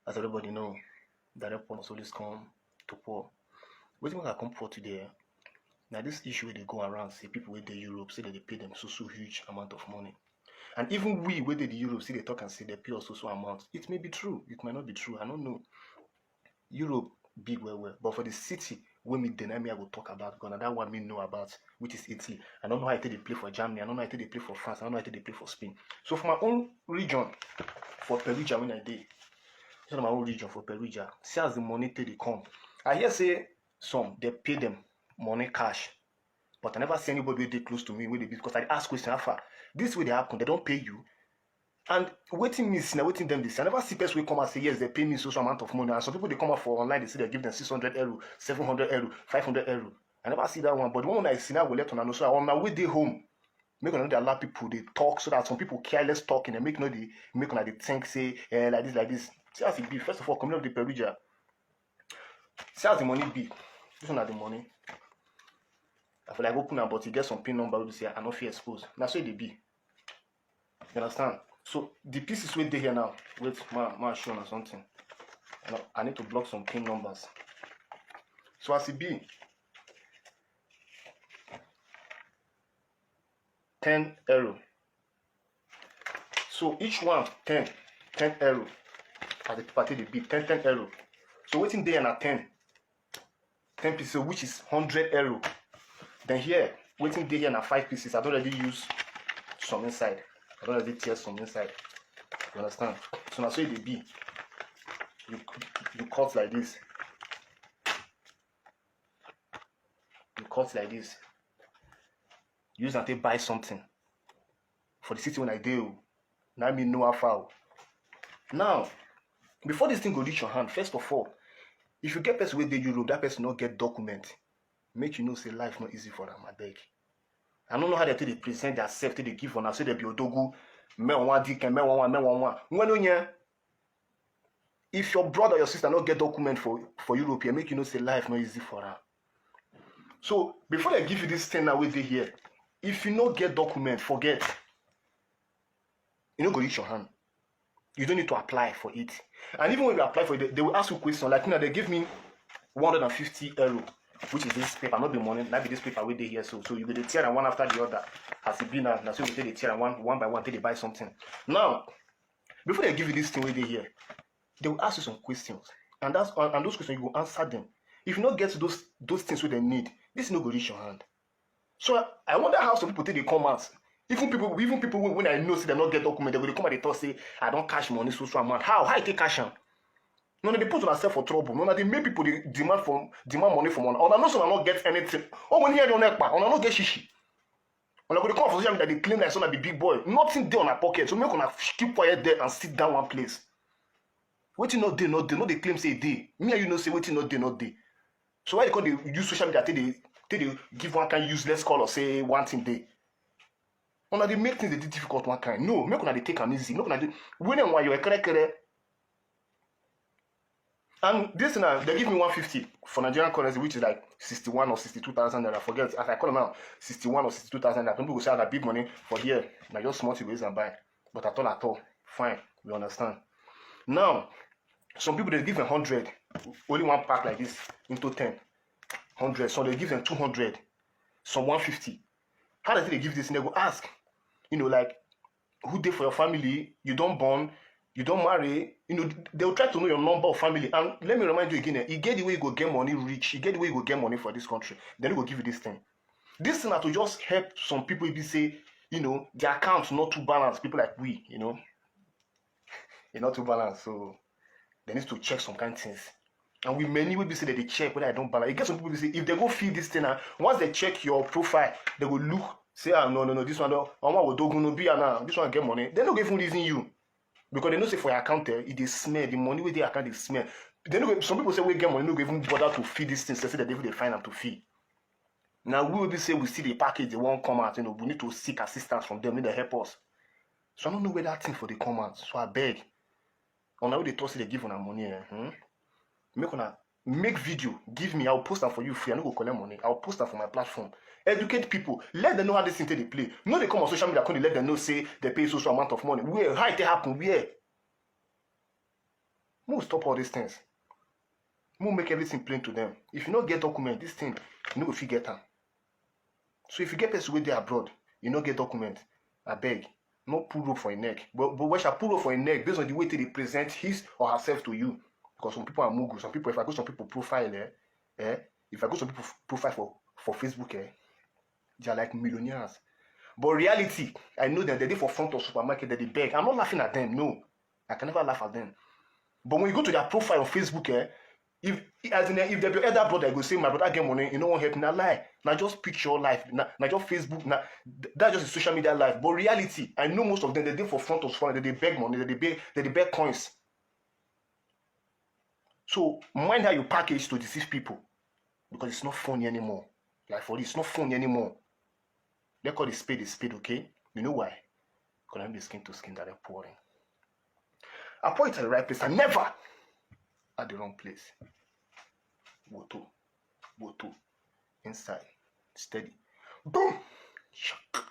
As everybody know, direct poor must always come to poor. Wetin make I come poor today? Now this issue wey dey go around say people wey dey Europe say that they pay them so huge amount of money. And even we wey dey the Europe see they talk and say they pay us so amount. It may be true, it might not be true. I don't know. Europe big well, but for the city wey me deny me I go talk about because na that one me know about, which is Italy. I don't know how I take dey play for Germany, I don't know how I take dey play for France, I don't know how I take dey play for Spain. So for my own region, for Perugia when I dey, so my own region for Perugia, see as the money take dey come. I hear say some they pay them money cash, but I never see anybody wey dey close to me wey dey be, because I ask question how far this way dey happen, they don't pay you. And waiting me see, waiting them this. I never see person will come and say yes, they pay me so amount of money. And some people they come up for online, they say they give them 600 euro, 700 euro, 500 euro. I never see that one. But the one I see now will let on know. So on my way they home, make on they allow people they talk so that some people careless talking and make no they make on they think say like this. See as it be. First of all, coming up the Perugia. See as the money be. This one are the money. I feel like open up, but you get some pin number to say I not feel exposed. That's why they be. You understand? So the pieces wey dey here now, wait, ma show or something. I need to block some pin numbers. So as it be, 10 euro. So each one 10 euro. As the party dey be 10 euro. So waiting there na 10 pieces, which is 100 euro. Then here, waiting there na 5 pieces. I don't already use some inside. I don't already tear some inside. You understand? So now so it be. You cut like this. You cut like this. Use and take buy something. For the city when I do. Now me know how far. Now, before this thing go reach your hand, first of all, if you get person with the Europe, that person not get document. Make you know say life not easy for them, I beg. I don't know how they present their self, they give on. I say they be odogu, me one dick and me one. If your brother or your sister not get document for Europe, make you know say life not easy for them. So before they give you this thing now with here, if you not get document, forget. You not go reach your hand. You don't need to apply for it. And even when you apply for it, they will ask you questions like, they give me 150 euro. Which is this paper, not the money, not be this paper with the here. So you go the tear and one after the other. Has it been now? So you take the tear and one by one till they buy something. Now, before they give you this thing with the here, they will ask you some questions. And those questions you will answer them. If you not get to those things what they need, this no go reach your hand. So I wonder how some people take the comments. Even people when I know say they not get document, they will come and they talk say I don't cash money so amount. How I take cash am? No, they put themselves for trouble. No, they make people they demand money from one. Or no, so not get anything. Oh, when you don't not get shishi. When I go to come for social media, they claim that son be big boy. Nothing there on our pocket. So make on keep quiet there and sit down one place. Waiting not day, not day. No, they claim say day. Me and you know say waiting not day, not day. So why they call they use social media till they give one kind useless call or say one thing day. When they make things they difficult one kind. No, make on they take an easy. Make on they when and why you're correct. And this now, they give me 150 for Nigerian currency, which is like 61 or 62,000 naira. Forget, as I call them now, 61 or 62,000 naira. People will say that big money for here. Now just small to raise and buy. But at all, fine, we understand. Now, some people they give them 100, only one pack like this into 10, 100. So they give them 200, some 150. How does they give this? And they go ask, like, who did for your family? You don't born. You don't marry, they will try to know your number of family. And let me remind you again, you get the way you go get money rich, you get the way you go get money for this country, then they will give you this thing. This thing to just help some people if you say, their accounts not too balanced, people like we, they're not too balanced, so they need to check some kind of things. And we many will be say that they check whether I don't balance. You get some people who say if they go feed this thing, once they check your profile, they will look, say, no, this one don't be this one get money. They're not even reason you. Because they know say for your account it is smell, the money with the account is smell. Some people say we get money, no even bother to feed these things, they say that they find them to feed. Now we will be say we see the package, they won't come out, we need to seek assistance from them, need to help us. So I don't know where that thing for the come out. So I beg. On how they toss it, they give on our money. Make video, give me, I'll post them for you free. I don't go collect money. I'll post them for my platform. Educate people. Let them know how this thing they play. No, they come on social media, let them know say they pay social amount of money. Where? How it happen? Where? We'll stop all these things. We'll make everything plain to them. If you don't get document, this thing, you know if you get them. So if you get person with there abroad, you don't get document, I beg, not pull rope for a neck. But when she pull rope for a neck based on the way they present his or herself to you. Because some people are mugu. Some people, if I go some people profile, if I go some people profile for Facebook, they are like millionaires. But reality, I know that they're there for front of supermarket, that they beg. I'm not laughing at them, no. I can never laugh at them. But when you go to their profile on Facebook, if they be elder brother, go say my brother get money, you know what help? Now lie. Now just picture life. Now just Facebook. Now that's just a social media life. But reality, I know most of them they're there for front of supermarket, they beg money, they beg coins. So mind how you package to deceive people, because it's not funny anymore. Like for this, it's not funny anymore. Let's call the spade, okay? You know why? Because I'm the skin to skin that they're pouring. I pour it at the right place and never at the wrong place. Boto, inside, steady. Boom! Shock.